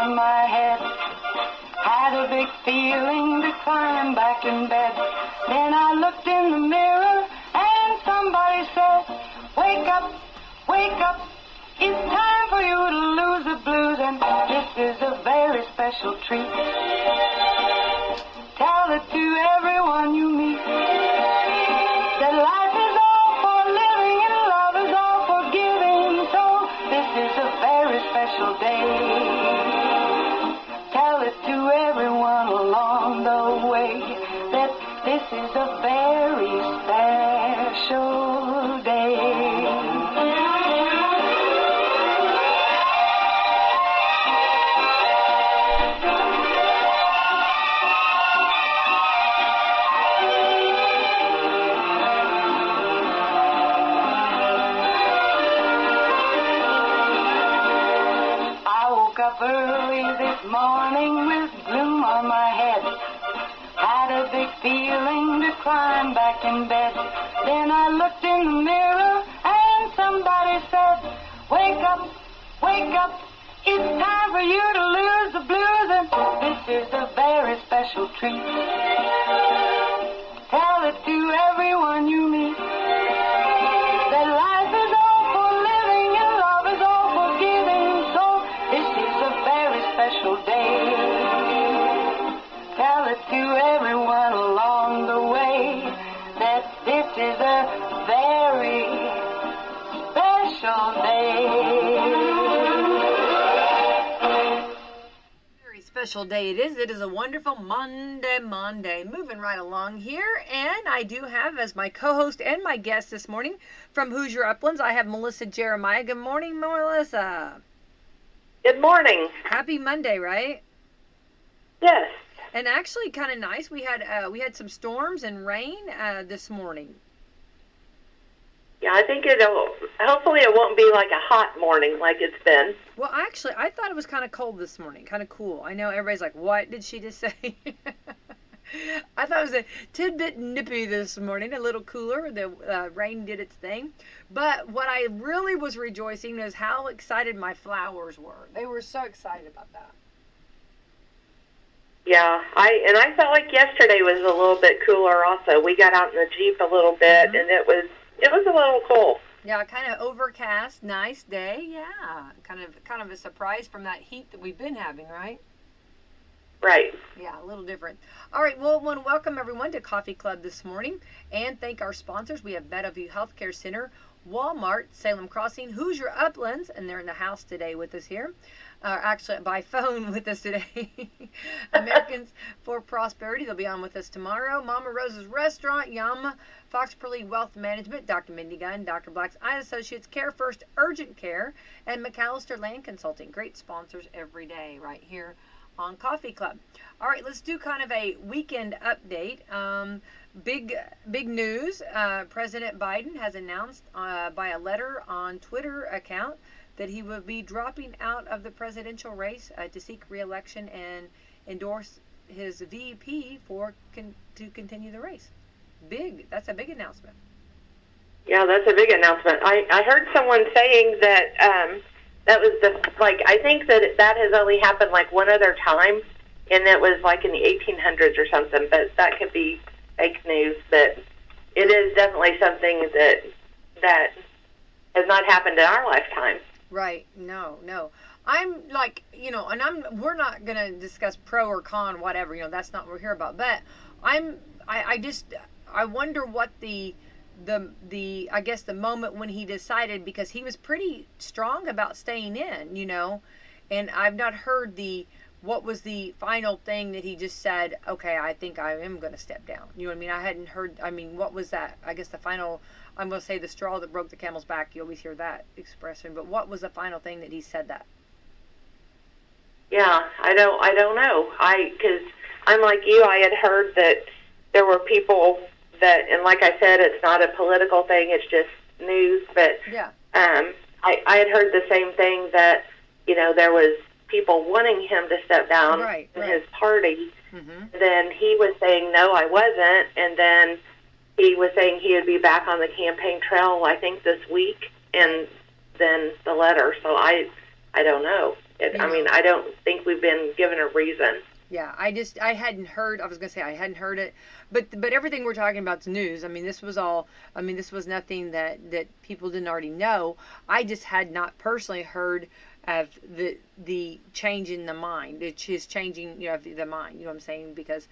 on my head. Had a big feeling to climb back in bed. Then I looked in the mirror and somebody said, wake up, wake up. It's time for you to lose the blues, and this is a very special treat. Tell it to everyone you meet, that life is all for living and love is all for giving. So this is a very special day. Tell it to everyone along the way that this is a very special day. Up early this morning with gloom on my head. Had a big feeling to climb back in bed. Then I looked in the mirror and somebody said, wake up, wake up. It's time for you to lose the blues, and this is a very special treat. Tell it to everyone you meet, that life is all for living and love is all for giving. So this is a very special day. Tell it to everyone along the way that this is a very special day. Very special day it is. It is a wonderful Monday. Moving right along here, and I do have as my co-host and my guest this morning from Hoosier Uplands, I have Melissa Jeremiah. Good morning, Melissa. Good morning. Happy Monday, right? Yes. And actually, kind of nice. We had some storms and rain this morning. Yeah, I think hopefully it won't be like a hot morning like it's been. Well, actually, I thought it was kind of cold this morning, kind of cool. I know everybody's like, what did she just say? I thought it was a tidbit nippy this morning, a little cooler. The rain did its thing. But what I really was rejoicing is how excited my flowers were. They were so excited about that. Yeah, I felt like yesterday was a little bit cooler also. We got out in the Jeep a little bit, and it was a little cool. Yeah, kind of overcast, nice day. Yeah, kind of a surprise from that heat that we've been having, right? Right. Yeah, a little different. All right, well, I want to welcome everyone to Coffee Club this morning and thank our sponsors. We have Meadowview Healthcare Center, Walmart, Salem Crossing, Hoosier Uplands, and they're in the house today with us here. Actually, by phone with us today. Americans for Prosperity, they'll be on with us tomorrow. Mama Rose's Restaurant, Yum, Fox Perley Wealth Management, Dr. Mindy Gunn, Dr. Black's Eye Associates, Care First Urgent Care, and McAllister Land Consulting. Great sponsors every day right here on Coffee Club. All right, let's do kind of a weekend update. Big news. President Biden has announced by a letter on Twitter account that he will be dropping out of the presidential race to seek re-election and endorse his VP to continue the race. That's a big announcement. Yeah, that's a big announcement. I heard someone saying that that was I think that has only happened like one other time, and that was like in the 1800s or something, but that could be fake news. But it is definitely something that has not happened in our lifetime. Right. No. I'm like, and we're not going to discuss pro or con, whatever, that's not what we're here about. But I wonder what the I guess the moment when he decided, because he was pretty strong about staying in, and I've not heard what was the final thing that he just said, okay, I think I am going to step down. You know what I mean? I hadn't heard, what was that? I guess the final, I'm going to say the straw that broke the camel's back. You always hear that expression, but what was the final thing that he said that? Yeah, I don't know. Because I'm like you, I had heard that there were people that, and like I said, it's not a political thing, it's just news, but yeah. I had heard the same thing, that, there was people wanting him to step down in his party. Mm-hmm. Then he was saying, no, I wasn't, and then he was saying he would be back on the campaign trail, I think, this week, and then the letter, so I don't know. I mean, I don't think we've been given a reason. Yeah, I hadn't heard. I was gonna say I hadn't heard it, but everything we're talking about is news. I mean, this was all. I mean, this was nothing that people didn't already know. I just had not personally heard of the change in the mind. It's his changing, the mind. You know what I'm saying? Because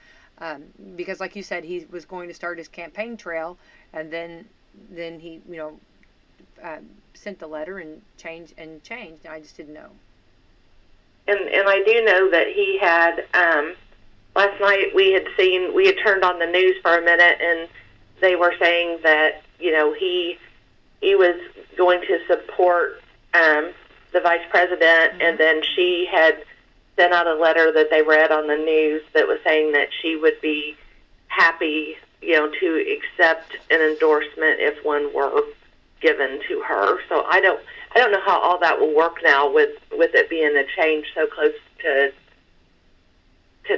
like you said, he was going to start his campaign trail, and then he sent the letter and changed. I just didn't know. And I do know that he had, last night we had turned on the news for a minute, and they were saying that, he was going to support the vice president, and then she had sent out a letter that they read on the news that was saying that she would be happy, to accept an endorsement if one were given to her. So I don't know how all that will work now with it being a change so close to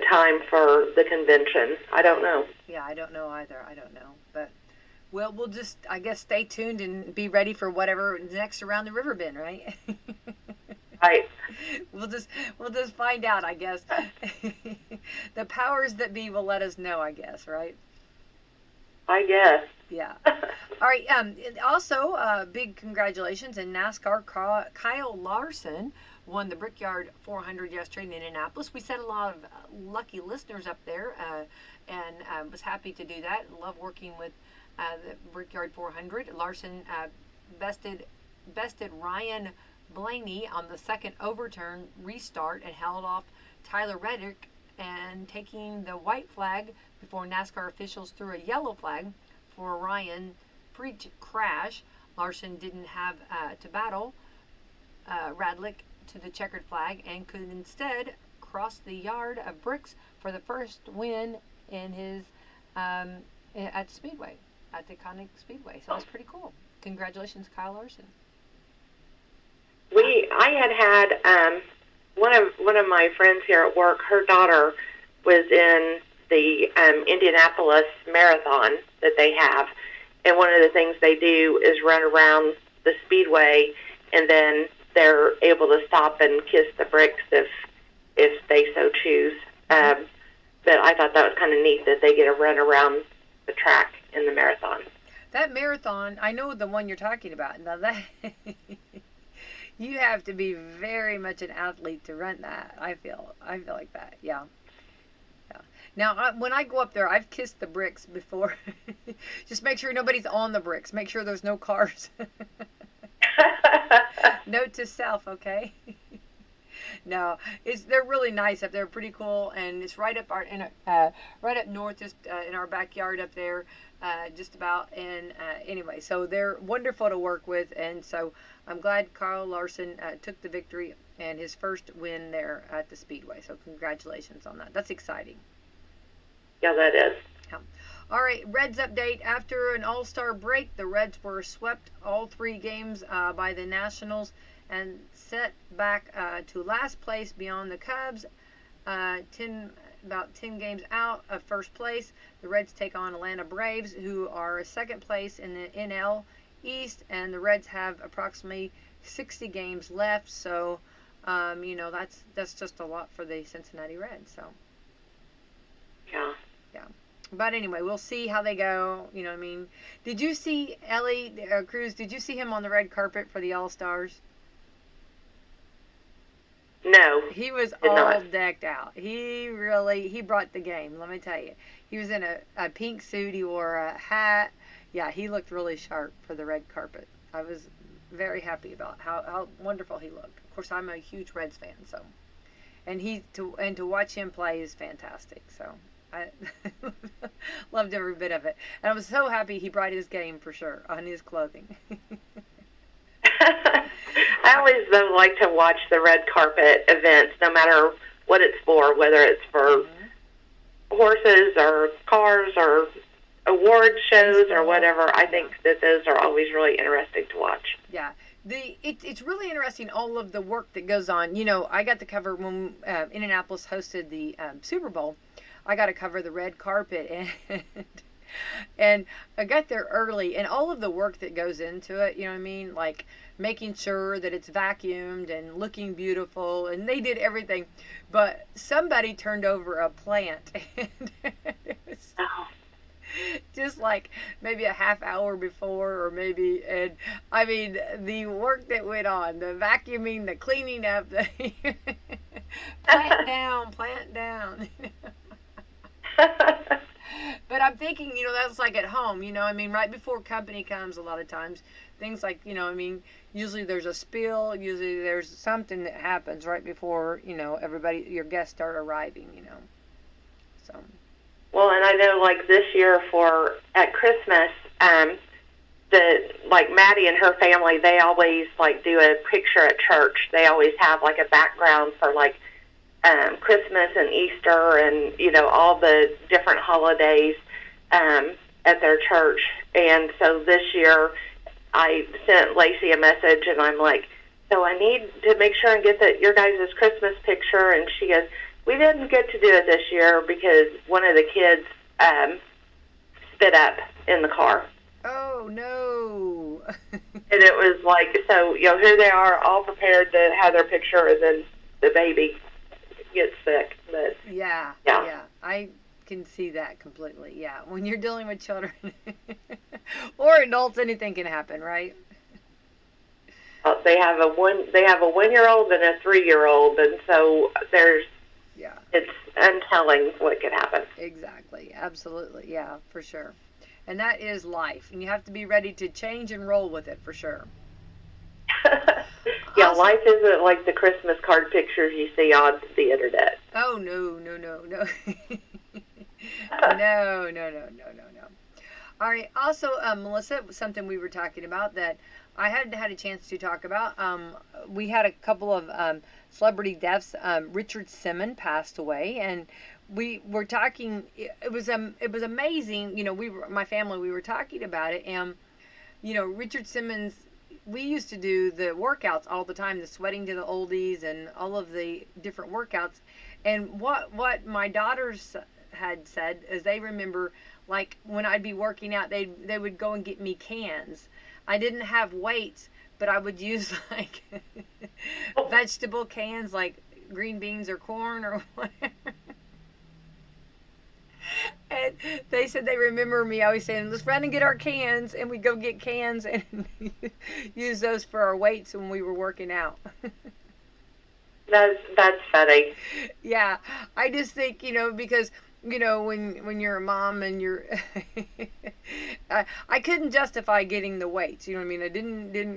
time for the convention. I don't know. Yeah, I don't know either. I don't know. But, well, we'll just, I guess, stay tuned and be ready for whatever next around the river bend, right? Right. We'll just find out, I guess. The powers that be will let us know, I guess, right? I guess. Yeah. All right. Also, big congratulations in NASCAR. Kyle Larson won the Brickyard 400 yesterday in Indianapolis. We set a lot of lucky listeners up there, and was happy to do that. Love working with the Brickyard 400. Larson bested Ryan Blaney on the second overturn restart and held off Tyler Reddick and taking the white flag before NASCAR officials threw a yellow flag for Ryan pre-crash. Larson didn't have to battle Radlick to the checkered flag and could instead cross the yard of bricks for the first win in his at Speedway, at the iconic Speedway. So that's pretty cool. Congratulations, Kyle Larson. I had one of my friends here at work. Her daughter was in the Indianapolis Marathon that they have, and one of the things they do is run around the Speedway, and then they're able to stop and kiss the bricks if they so choose. But I thought that was kind of neat that they get to run around the track in the marathon. That marathon, I know the one you're talking about. Now that you have to be very much an athlete to run that. I feel like that. Yeah. Now, when I go up there, I've kissed the bricks before. Just make sure nobody's on the bricks. Make sure there's no cars. Note to self, okay? No, they're really nice up there, pretty cool, and it's right up right up north, just in our backyard up there, just about. And anyway, so they're wonderful to work with, and so I'm glad Kyle Larson took the victory and his first win there at the Speedway. So congratulations on that. That's exciting. Yeah, that is. Yeah. All right, Reds update. After an all-star break, the Reds were swept all 3 games by the Nationals and set back to last place beyond the Cubs, about 10 games out of first place. The Reds take on Atlanta Braves, who are second place in the NL East, and the Reds have approximately 60 games left. So, that's just a lot for the Cincinnati Reds. So. Yeah. Yeah. But anyway, we'll see how they go. You know what I mean? Did you see Ellie Cruz? Did you see him on the red carpet for the All-Stars? No. He was all decked out. He brought the game, let me tell you. He was in a pink suit. He wore a hat. Yeah, he looked really sharp for the red carpet. I was very happy about how wonderful he looked. Of course, I'm a huge Reds fan, so. And to watch him play is fantastic. So I loved every bit of it. And I was so happy he brought his game for sure on his clothing. I always though like to watch the red carpet events, no matter what it's for, whether it's for horses or cars or award shows or whatever. I think that those are always really interesting to watch. Yeah. It's really interesting, all of the work that goes on. You know, I got to cover when Indianapolis hosted the Super Bowl. I got to cover the red carpet, and And I got there early, and all of the work that goes into it, you know what I mean? Like making sure that it's vacuumed and looking beautiful, and they did everything. But somebody turned over a plant, and it was Oh. just like maybe a half hour before, or maybe, and I mean, the work that went on, the vacuuming, the cleaning up, the plant down. But I'm thinking, that's like at home, I mean, right before company comes, a lot of times, things like, I mean, usually there's a spill, usually there's something that happens right before, everybody, your guests start arriving, so. Well, and I know, like, this year at Christmas, like, Maddie and her family, they always, like, do a picture at church. They always have, like, a background for, like, Christmas and Easter and, all the different holidays at their church. And so this year I sent Lacey a message, and I'm like, so I need to make sure and get your guys' Christmas picture. And she goes, we didn't get to do it this year because one of the kids spit up in the car. Oh, no. And it was like, so, here they are all prepared to have their picture, and then the baby gets sick. But yeah. I can see that completely. Yeah, when you're dealing with children or adults, anything can happen, right? They have a 1-year-old and a 3-year-old, and so it's untelling what could happen. Exactly, absolutely, yeah, for sure. And that is life, and you have to be ready to change and roll with it, for sure. Yeah, awesome. Life isn't like the Christmas card pictures you see on the internet. Oh, no. No. No. All right, also, Melissa, something we were talking about that I hadn't had a chance to talk about. We had a couple of celebrity deaths. Richard Wslm passed away, and we were talking. It was amazing. My family, we were talking about it, and Richard Wslm's. We used to do the workouts all the time, the sweating to the oldies and all of the different workouts. And what my daughters had said is they remember, like, when I'd be working out, they would go and get me cans. I didn't have weights, but I would use, like, vegetable cans, like green beans or corn or whatever. And they said they remember me always saying, let's run and get our cans, and we'd go get cans and use those for our weights when we were working out. That's funny. Yeah, I just think, because, when you're a mom and you're, I couldn't justify getting the weights, you know what I mean? I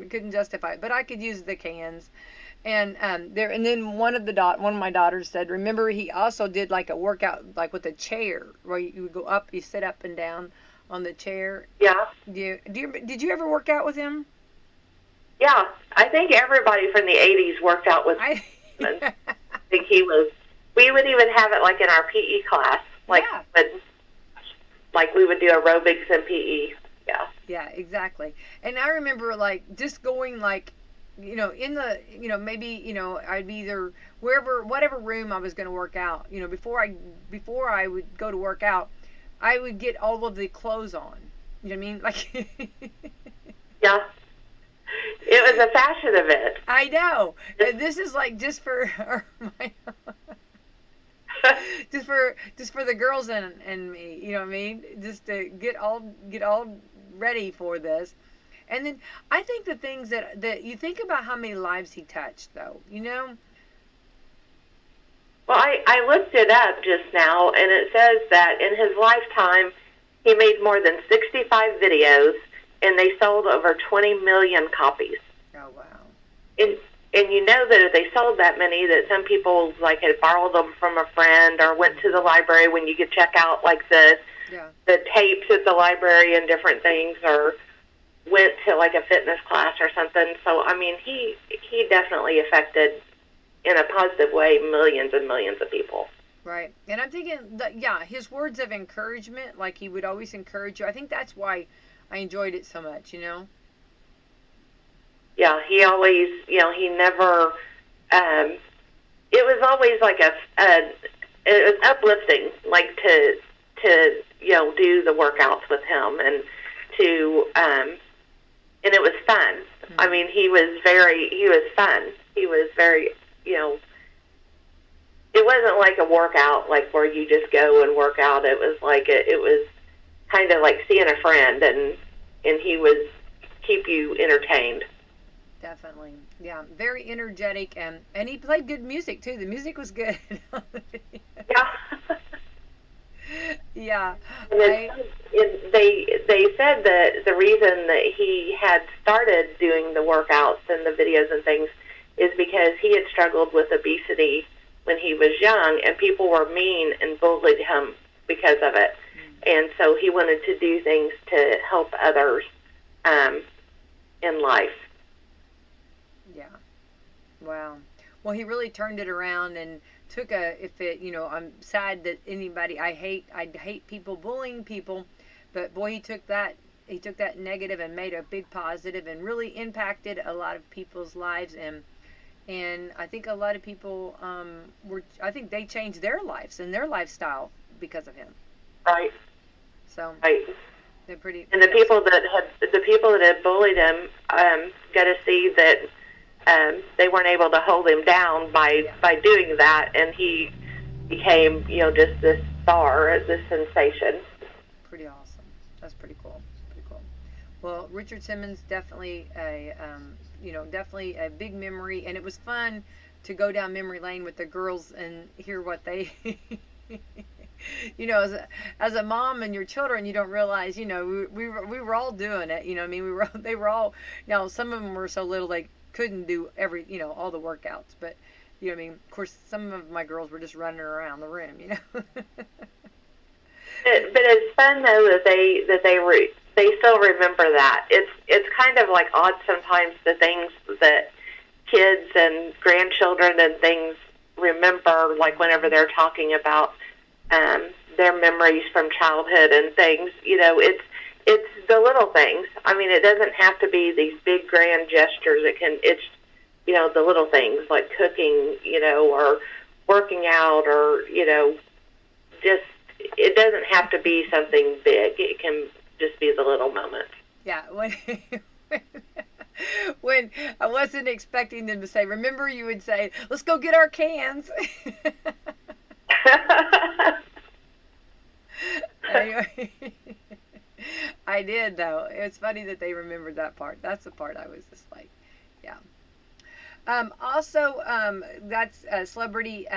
couldn't justify it, but I could use the cans. And and then one of my daughters said, remember, he also did like a workout like with a chair where you would go up, you sit up and down on the chair. Yeah. Did you ever work out with him? Yeah, I think everybody from the 80s worked out with him. I think he was. We would even have it like in our PE class, like we would do aerobics and PE. Yeah. Yeah, exactly. And I remember like just going like, in the, maybe, I'd be either whatever room I was going to work out, before I would go to work out, I would get all of the clothes on. You know what I mean? Like, yeah. It was a fashion event. I know. And this is like just for just for the girls and me, you know what I mean? Just to get all ready for this. And then I think the things that you think about how many lives he touched, though, Well, I looked it up just now, and it says that in his lifetime, he made more than 65 videos, and they sold over 20 million copies. Oh, wow. And that if they sold that many, that some people, like, had borrowed them from a friend or went to the library when you could check out, like, the tapes at the library and different things, or went to like a fitness class or something. So I mean, he definitely affected in a positive way millions and millions of people. Right. And I'm thinking that his words of encouragement, like he would always encourage you. I think that's why I enjoyed it so much, Yeah, he always, he never it was always like it was uplifting, like to do the workouts with him and to and it was fun. Mm-hmm. I mean, he was fun. He was very, it wasn't like a workout like where you just go and work out. It was like it was kind of like seeing a friend, and he would keep you entertained. Definitely. Yeah, very energetic, and he played good music too. The music was good. Yeah. Yeah. They said that the reason that he had started doing the workouts and the videos and things is because he had struggled with obesity when he was young, and people were mean and bullied him because of it. And so he wanted to do things to help others in life. Yeah. Wow. Well, he really turned it around and took I'm sad that I hate people bullying people, but boy, he took that negative and made a big positive and really impacted a lot of people's lives, and I think a lot of people I think they changed their lives and their lifestyle because of him. Right. So right. They're pretty. And the people that had bullied him got to see that they weren't able to hold him down by doing that, and he became just this star, this sensation. Pretty awesome. That's pretty cool. Pretty cool. Well, Richard Simmons, definitely definitely a big memory, and it was fun to go down memory lane with the girls and hear what they. As a mom and your children, you don't realize, we were all doing it. I mean, they were all. Now, some of them were so little they couldn't do all the workouts, but I mean, of course, some of my girls were just running around the room, But it's fun though that they still remember that. It's kind of like odd sometimes, the things that kids and grandchildren and things remember, like whenever they're talking about their memories from childhood and things. It's the little things. I mean, it doesn't have to be these big grand gestures. It's the little things like cooking, or working out, or just, it doesn't have to be something big. It can just be the little moments. Yeah. When I wasn't expecting them to say, remember, you would say, let's go get our cans. Anyway, I did, though. It's funny that they remembered that part. That's the part I was just like, yeah. Also, that's celebrity,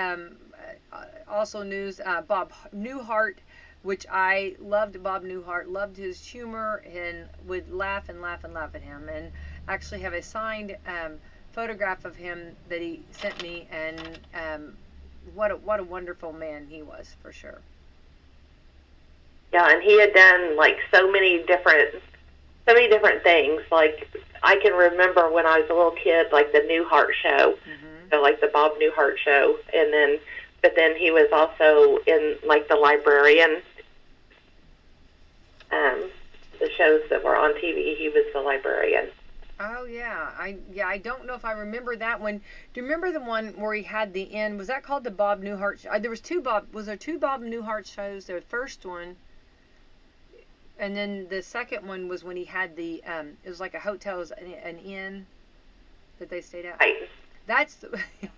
also news, Bob Newhart, which I loved. Bob Newhart, loved his humor and would laugh and laugh and laugh at him, and actually have a signed photograph of him that he sent me, and what a wonderful man he was, for sure. Yeah, and he had done like so many different things. Like, I can remember when I was a little kid, like the Newhart show, so like the Bob Newhart show, but then he was also in like the librarian, the shows that were on TV. He was the librarian. Oh yeah, I don't know if I remember that one. Do you remember the one where he had the end? Was that called the Bob Newhart show? There was two Bob Newhart shows? The first one. And then the second one was when he had the, it was like a hotel, it was an inn that they stayed at. Right. That's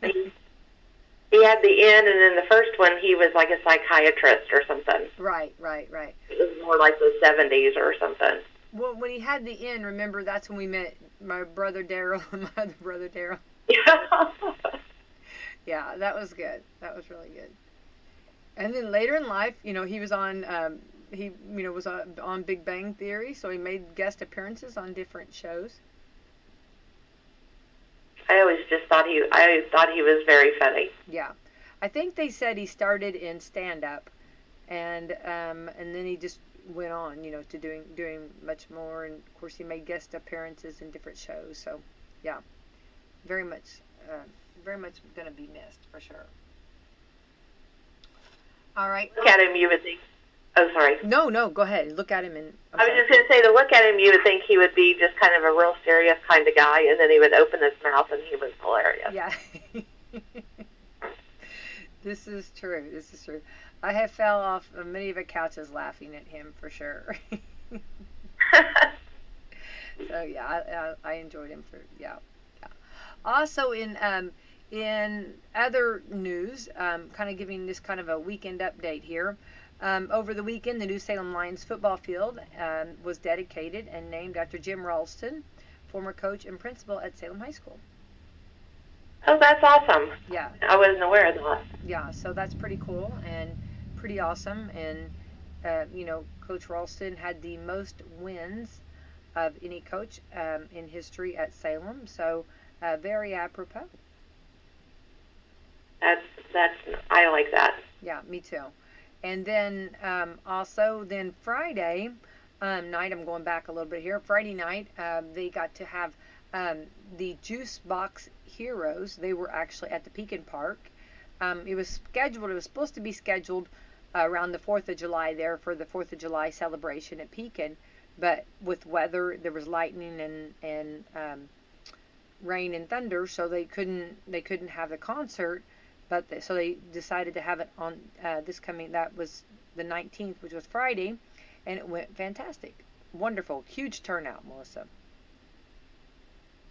he had the inn, and then the first one, he was like a psychiatrist or something. Right. It was more like the 70s or something. Well, when he had the inn, remember, that's when we met my brother Daryl and my other brother Daryl. Yeah. Yeah, that was good. That was really good. And then later in life, he was on... he was on Big Bang Theory, so he made guest appearances on different shows. I always just thought he was very funny. Yeah, I think they said he started in stand up, and then he just went on, to doing much more, and of course he made guest appearances in different shows. So, yeah, very much going to be missed for sure. All right. Look at him, you would think. Oh, sorry. No, go ahead. Look at him. I was just going to say, to look at him, you would think he would be just kind of a real serious kind of guy, and then he would open his mouth, and he was hilarious. Yeah. This is true. This is true. I have fell off of many of the couches laughing at him for sure. So yeah, I enjoyed him for yeah. Also in other news, kind of giving this kind of a weekend update here. Over the weekend, the New Salem Lions football field was dedicated and named after Jim Ralston, former coach and principal at Salem High School. Oh, that's awesome. Yeah. I wasn't aware of that. Yeah, so that's pretty cool and pretty awesome. And, Coach Ralston had the most wins of any coach in history at Salem. So very apropos. That's I like that. Yeah, me too. And then also then Friday night, I'm going back a little bit here. Friday night, they got to have the Juice Box Heroes. They were actually at the Pekin Park. It was supposed to be scheduled around the 4th of July there for the 4th of July celebration at Pekin. But with weather, there was lightning and rain and thunder, so they couldn't have the concert. But so they decided to have it on that was the 19th, which was Friday, and it went fantastic. Wonderful. Huge turnout, Melissa.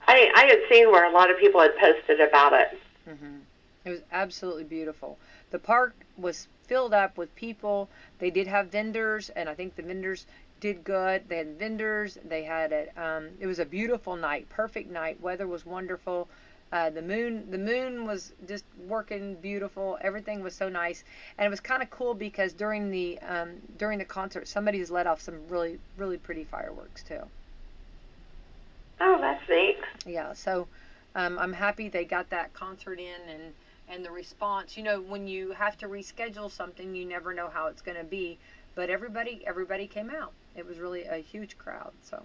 I had seen where a lot of people had posted about it. Mm-hmm. It was absolutely beautiful. The park was filled up with people. They did have vendors, and I think the vendors did good. They had vendors. They had it. It was a beautiful night, perfect night. Weather was wonderful. The moon was just working beautiful. Everything was so nice, and it was kind of cool because during the concert, somebody's let off some really really pretty fireworks too. Oh, that's neat. Yeah, so I'm happy they got that concert in, and the response. When you have to reschedule something, you never know how it's going to be, but everybody came out. It was really a huge crowd. So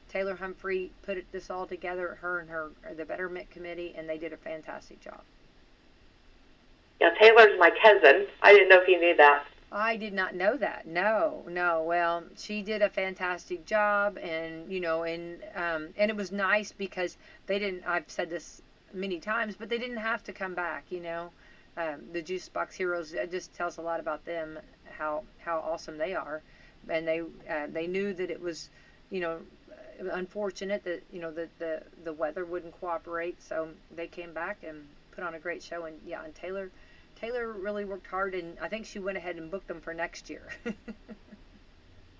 Taylor Humphrey put this all together, her and the Betterment Committee, and they did a fantastic job. Yeah, Taylor's my cousin. I didn't know if you knew that. I did not know that. No. Well, she did a fantastic job, and and it was nice because they didn't. I've said this many times, but they didn't have to come back. The Juice Box Heroes. It just tells a lot about them, how awesome they are, and they knew that it was, unfortunate that the weather wouldn't cooperate, so they came back and put on a great show. And Taylor really worked hard, and I think she went ahead and booked them for next year.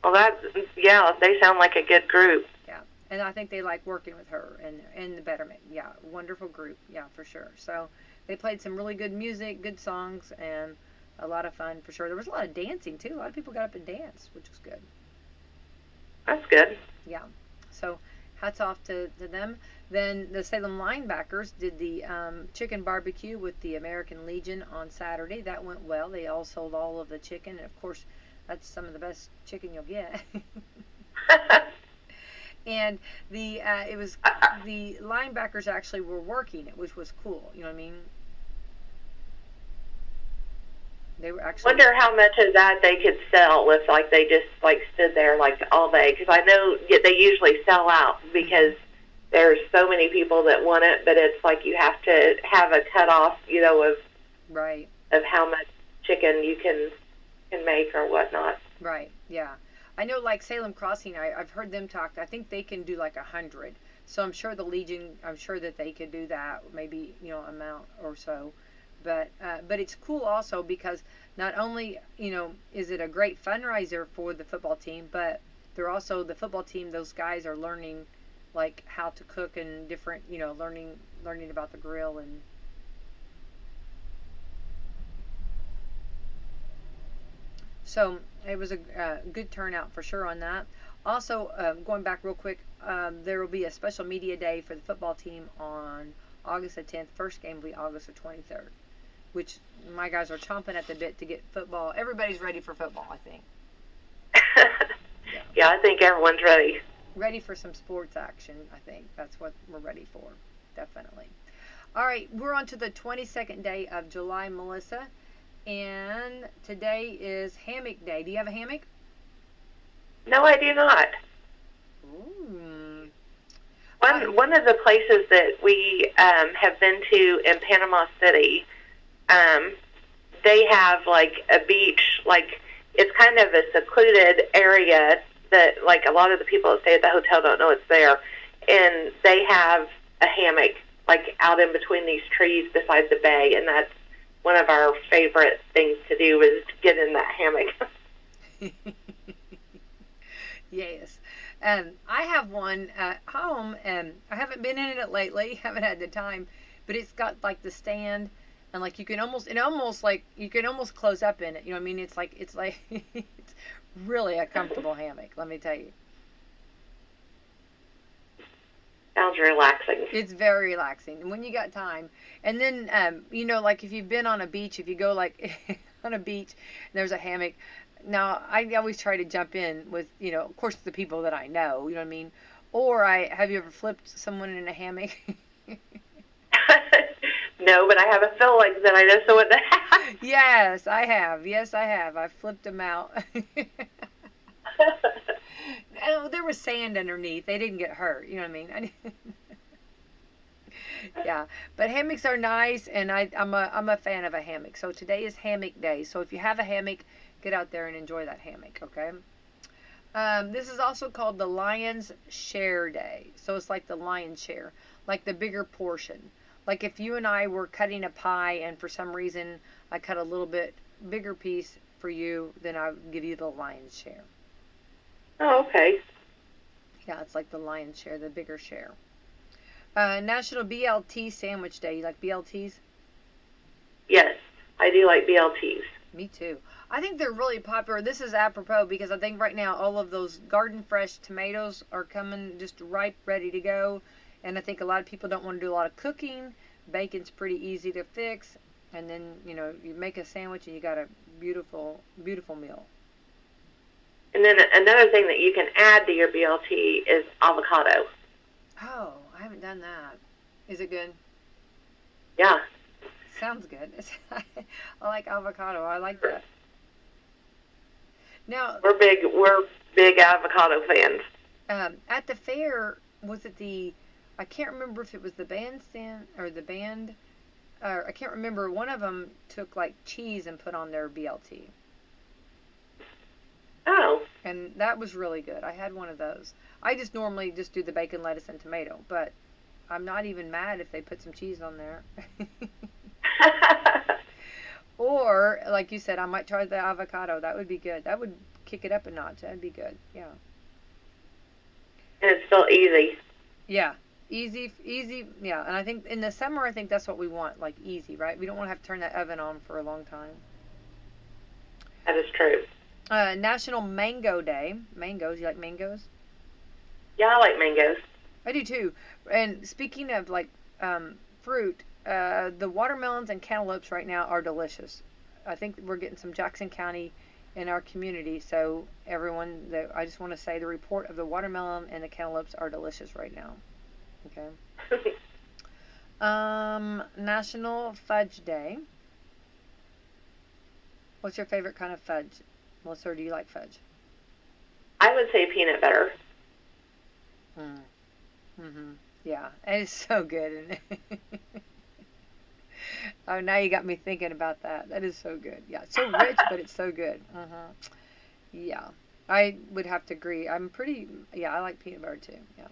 Well, they sound like a good group. Yeah, and I think they like working with her and the Betterment. Yeah, wonderful group. Yeah, for sure. So they played some really good music, good songs, and a lot of fun for sure. There was a lot of dancing too. A lot of people got up and danced, which was good. That's good. Yeah. So hats off to them. Then the Salem Linebackers did the chicken barbecue with the American Legion on Saturday. That went well. They all sold all of the chicken, and of course, that's some of the best chicken you'll get. And the linebackers actually were working it, which was cool. You know what I mean? They were actually. Wonder how much of that they could sell if they just stood there all day, because I know they usually sell out because there's so many people that want it, but it's you have to have a cutoff, of right, of how much chicken you can make or whatnot. Right. Yeah. I know Salem Crossing, I've heard them talk. I think they can do 100. So I'm sure the Legion, I'm sure that they could do that, maybe amount or so. But it's cool also because not only is it a great fundraiser for the football team, but they're also the football team. Those guys are learning how to cook and different learning about the grill, and so it was a good turnout for sure on that. Also, going back real quick, there will be a special media day for the football team on August the 10th. First game will be August the 23rd. Which my guys are chomping at the bit to get football. Everybody's ready for football, I think. Yeah, I think everyone's ready. Ready for some sports action, I think. That's what we're ready for, definitely. All right, we're on to the 22nd day of July, Melissa. And today is Hammock Day. Do you have a hammock? No, I do not. Ooh. One of the places that we have been to in Panama City, they have like a beach, like it's kind of a secluded area that like a lot of the people that stay at the hotel don't know it's there, and they have a hammock like out in between these trees beside the bay, and that's one of our favorite things to do is to get in that hammock. Yes. I have one at home, and I haven't been in it lately. Haven't had the time, but it's got like the stand, and like you can almost close up in it. You know what I mean? It's like it's really a comfortable hammock. Let me tell you. Sounds relaxing. It's very relaxing when you got time. And then, like if you've been on a beach, if you go like on a beach and there's a hammock. Now, I always try to jump in with, of course, the people that I know, you know what I mean? Or have you ever flipped someone in a hammock? No, but I have a feeling that I know someone that has. Yes, I have. Yes, I have. I flipped them out. Oh, there was sand underneath. They didn't get hurt. You know what I mean? Yeah, but hammocks are nice, and I'm a fan of a hammock. So today is hammock day. So if you have a hammock, get out there and enjoy that hammock. Okay. This is also called the Lion's Share Day. So it's like the lion's share, like the bigger portion. Like if you and I were cutting a pie, and for some reason I cut a little bit bigger piece for you, then I would give you the lion's share. Oh, okay. Yeah, it's like the lion's share, the bigger share. National BLT Sandwich Day. You like BLTs? Yes, I do like BLTs. Me too. I think they're really popular. This is apropos because I think right now all of those garden fresh tomatoes are coming just ripe, ready to go. And I think a lot of people don't want to do a lot of cooking. Bacon's pretty easy to fix. And then, you make a sandwich and you got a beautiful, beautiful meal. And then another thing that you can add to your BLT is avocado. Oh, I haven't done that. Is it good? Yeah. Sounds good. I like avocado. I like that. Now we're big avocado fans. At the fair, was it I can't remember if it was the bandstand or the band, or I can't remember. One of them took like cheese and put on their BLT. Oh. And that was really good. I had one of those. I just normally just do the bacon, lettuce, and tomato, but I'm not even mad if they put some cheese on there. Or, like you said, I might try the avocado. That would be good. That would kick it up a notch. That'd be good. Yeah. And it's still easy. Yeah. Easy. Yeah. And I think in the summer, I think that's what we want, like easy, right? We don't want to have to turn that oven on for a long time. That is true. National Mango Day. Mangoes. You like mangoes? Yeah, I like mangoes. I do too. And speaking of like fruit, the watermelons and cantaloupes right now are delicious. I think we're getting some Jackson County in our community. So everyone, I just want to say the report of the watermelon and the cantaloupes are delicious right now. Okay. National Fudge Day. What's your favorite kind of fudge? Melissa, or do you like fudge? I would say peanut butter. Yeah, it is so good, isn't it? Oh, now you got me thinking about that. That is so good. Yeah, it's so rich, but it's so good. Yeah, I would have to agree. I like peanut butter too. Yeah.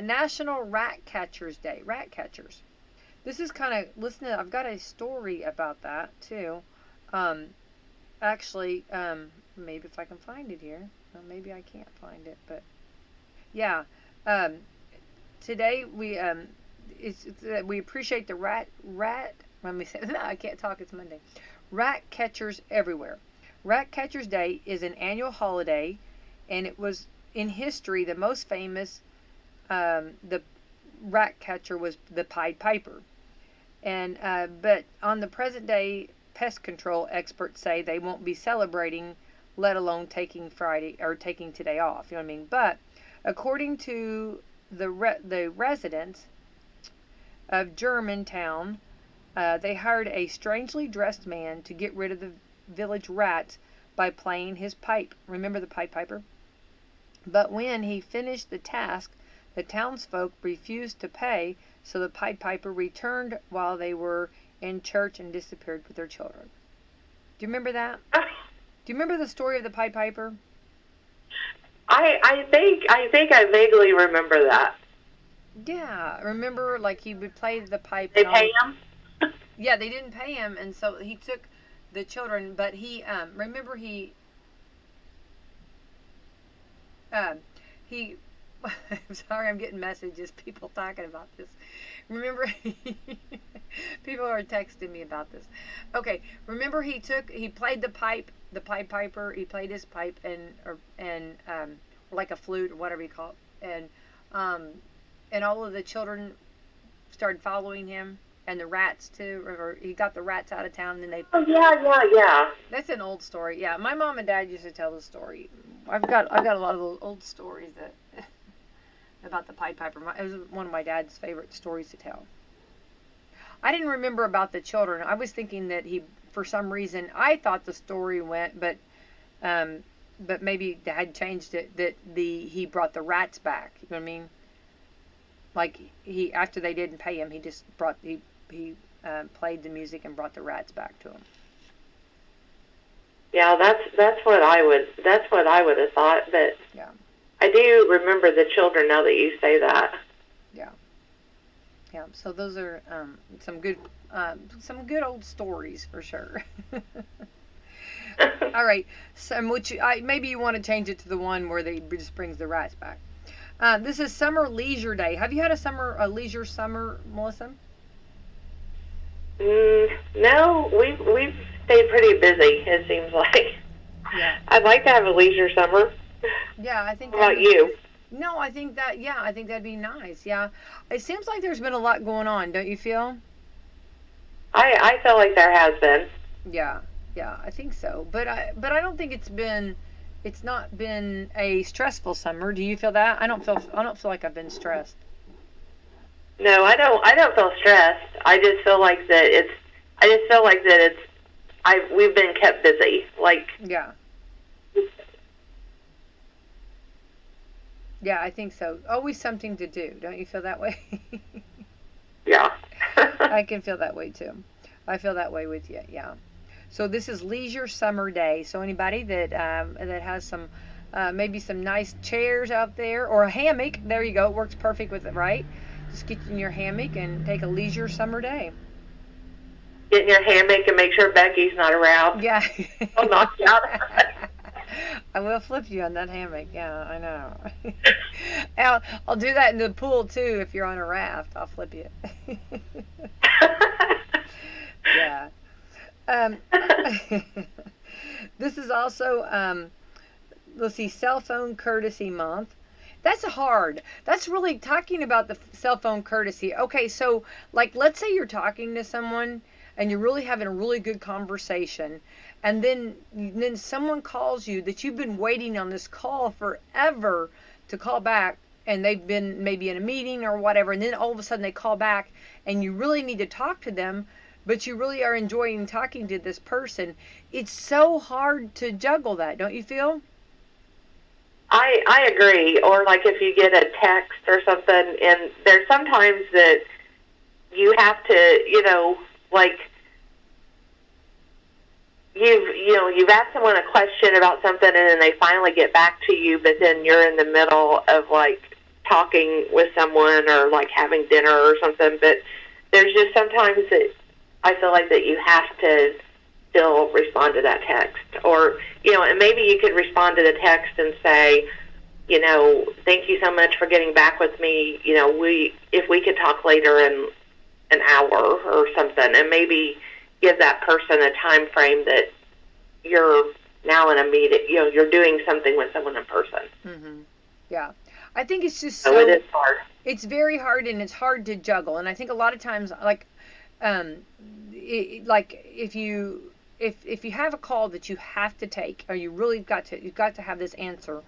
National Rat Catchers Day. Rat catchers. This is kind of, listen, I've got a story about that too. Actually, maybe if I can find it here. Well, maybe I can't find it, but yeah. Today we we appreciate the rat. Let me say, no, I can't talk. It's Monday. Rat catchers everywhere. Rat Catchers Day is an annual holiday, and it was in history the most famous. The rat catcher was the Pied Piper, and but on the present day, pest control experts say they won't be celebrating, let alone taking Friday or taking today off. You know what I mean? But according to the residents of Germantown, they hired a strangely dressed man to get rid of the village rats by playing his pipe. Remember the Pied Piper? But when he finished the task, the townsfolk refused to pay, so the Pied Piper returned while they were in church and disappeared with their children. Do you remember that? Do you remember the story of the Pied Piper? I think I vaguely remember that. Yeah, remember, like, he would play the pipe. They And pay him? yeah, they didn't pay him, and so he took the children, but remember he, I'm sorry, I'm getting messages, people talking about this. Remember, people are texting me about this. Okay, remember he played the pipe, the Pied Piper, he played his pipe and like a flute or whatever you call it, and all of the children started following him, and the rats too. Or he got the rats out of town, and then they. Oh yeah. That's an old story. Yeah, my mom and dad used to tell the story. I've got a lot of those old stories that about the Pied Piper. It was one of my dad's favorite stories to tell. I didn't remember about the children. I was thinking that for some reason, I thought the story went, but maybe Dad changed it. That he brought the rats back. You know what I mean? Like after they didn't pay him, he just played the music and brought the rats back to him. Yeah, that's what I would have thought, but yeah. I do remember the children now that you say that. Yeah. Yeah. So those are some good old stories for sure. All right. So maybe you want to change it to the one where they just brings the rats back. This is Summer Leisure Day. Have you had a leisure summer, Melissa? No, we've stayed pretty busy. It seems like. Yeah. I'd like to have a leisure summer. Yeah, I think. How about you? No, I think that'd be nice. Yeah, it seems like there's been a lot going on. Don't you feel? I feel like there has been. Yeah, I think so. But I don't think it's not been a stressful summer. Do you feel that? I don't feel like I've been stressed. No, I don't feel stressed. I just feel like that we've been kept busy. Like. Yeah. Yeah, I think so. Always something to do. Don't you feel that way? Yeah. I can feel that way too. I feel that way with you. Yeah. So this is Leisure Summer Day. So anybody that has some maybe some nice chairs out there or a hammock, there you go. It works perfect with it, right? Just get in your hammock and take a leisure summer day. Get in your hammock and make sure Becky's not around. Yeah. I'll knock you out. I will flip you on that hammock. Yeah, I know. I'll do that in the pool too. If you're on a raft, I'll flip you. Yeah. This is also let's see, Cell Phone Courtesy Month. That's really talking about the cell phone courtesy. Okay, so like let's say you're talking to someone and you're really having a really good conversation, and then someone calls you that you've been waiting on this call forever to call back, and they've been maybe in a meeting or whatever, and then all of a sudden they call back and you really need to talk to them, but you really are enjoying talking to this person. It's so hard to juggle that, don't you feel? I agree. Or like if you get a text or something, and there's sometimes that you have to, like you've asked someone a question about something, and then they finally get back to you, but then you're in the middle of like talking with someone or like having dinner or something. But there's just sometimes that I feel like that you have to still respond to that text, or and maybe you could respond to the text and say, thank you so much for getting back with me. If we could talk later in an hour or something, and maybe give that person a time frame that you're now in a meeting. You're doing something with someone in person. Mm-hmm. Yeah, I think it's just so it is hard. It's very hard, and it's hard to juggle. And I think a lot of times, like, if you have a call that you have to take, or you've got to have this answer,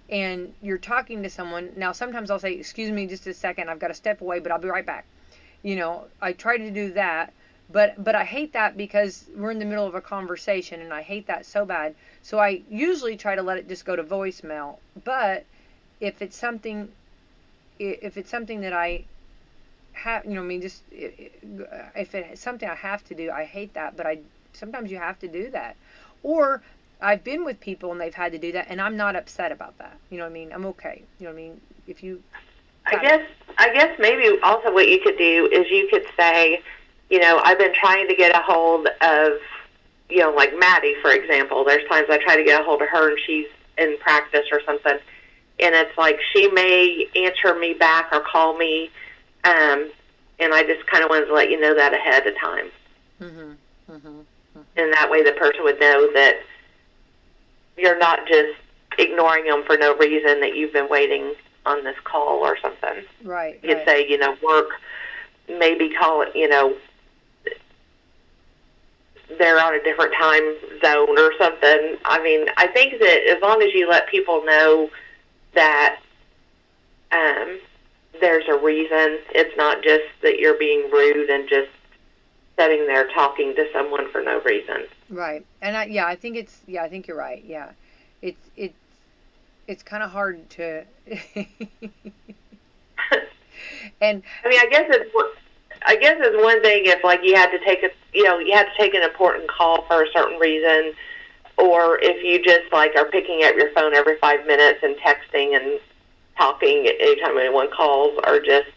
and you're talking to someone. Now, sometimes I'll say, "Excuse me, just a second. I've got to step away, but I'll be right back." I try to do that, but I hate that because we're in the middle of a conversation, and I hate that so bad. So I usually try to let it just go to voicemail. But if it's something that I have, if it's something I have to do, I hate that. But I sometimes you have to do that. Or I've been with people and they've had to do that, and I'm not upset about that. You know what I mean? I'm okay. You know what I mean? If you, I guess maybe also what you could do is you could say, you know, I've been trying to get a hold of, you know, like Maddie, for example. There's times I try to get a hold of her and she's in practice or something, and it's like she may answer me back or call me, and I just kind of wanted to let you know that ahead of time. Mm-hmm. Mm-hmm. Mm-hmm. And that way the person would know that you're not just ignoring them for no reason, that you've been waiting on this call or something. Right. You'd say, you know, work, maybe call it, you know, they're on a different time zone or something. I mean, I think that as long as you let people know that there's a reason, it's not just that you're being rude and just sitting there talking to someone for no reason. Right. And I think you're right. Yeah. It's kind of hard to and I mean, I guess it's one thing if like you had to take an important call for a certain reason, or if you just like are picking up your phone every 5 minutes and texting and talking anytime anyone calls, or just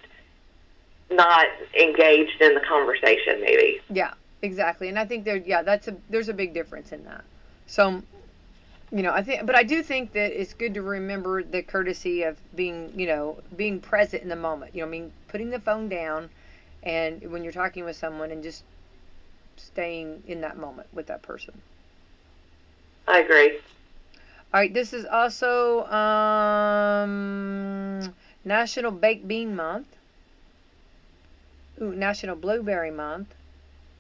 not engaged in the conversation, maybe. Yeah, exactly. And I think there's a big difference in that. So, you know, I do think that it's good to remember the courtesy of being present in the moment. You know, I mean, putting the phone down, and when you're talking with someone, and just staying in that moment with that person. I agree. All right, this is also National Baked Bean Month. Ooh, National Blueberry Month,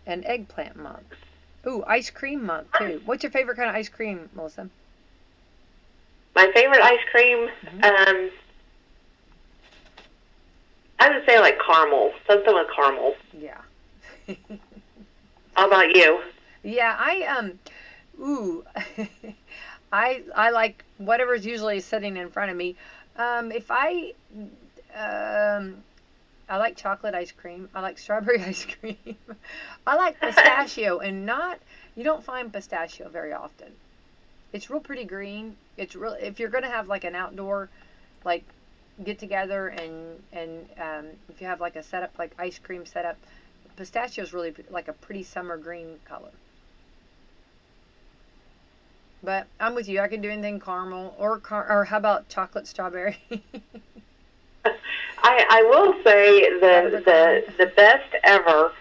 and Eggplant Month. Ooh, Ice Cream Month too. What's your favorite kind of ice cream, Melissa? My favorite ice cream, I would say like caramel, something with caramel. Yeah. How about you? Yeah, I like whatever's usually sitting in front of me. I like chocolate ice cream. I like strawberry ice cream. I like pistachio, and you don't find pistachio very often. It's real pretty green. It's real, if you're gonna have like an outdoor, like, get together, and if you have like a setup, like ice cream setup, pistachio is really like a pretty summer green color. But I'm with you. I can do anything caramel or how about chocolate strawberry? I will say the best ever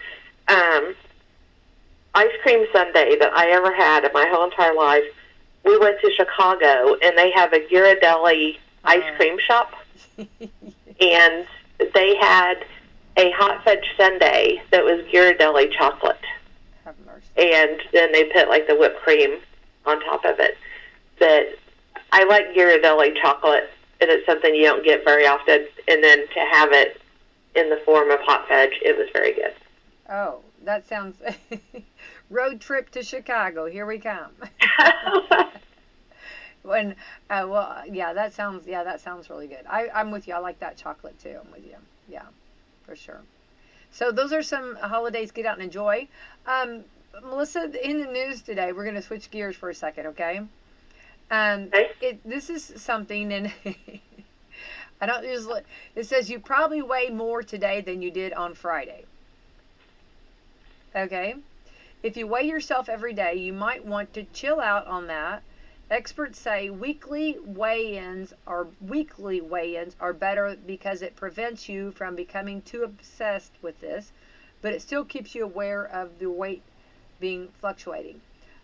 ice cream sundae that I ever had in my whole entire life. We went to Chicago, and they have a Ghirardelli ice cream shop, and they had a hot fudge sundae that was Ghirardelli chocolate. Have mercy. And then they put like the whipped cream on top of it. But I like Ghirardelli chocolate, and it's something you don't get very often. And then to have it in the form of hot fudge, it was very good. Oh, that sounds road trip to Chicago. Here we come. That sounds really good. I'm with you. I like that chocolate too. I'm with you. Yeah, for sure. So those are some holidays. Get out and enjoy. Melissa, in the news today, we're going to switch gears for a second, okay? This is something, and I don't usually. It says you probably weigh more today than you did on Friday. Okay? If you weigh yourself every day, you might want to chill out on that. Experts say weekly weigh-ins are better because it prevents you from becoming too obsessed with this, but it still keeps you aware of the weight being fluctuating.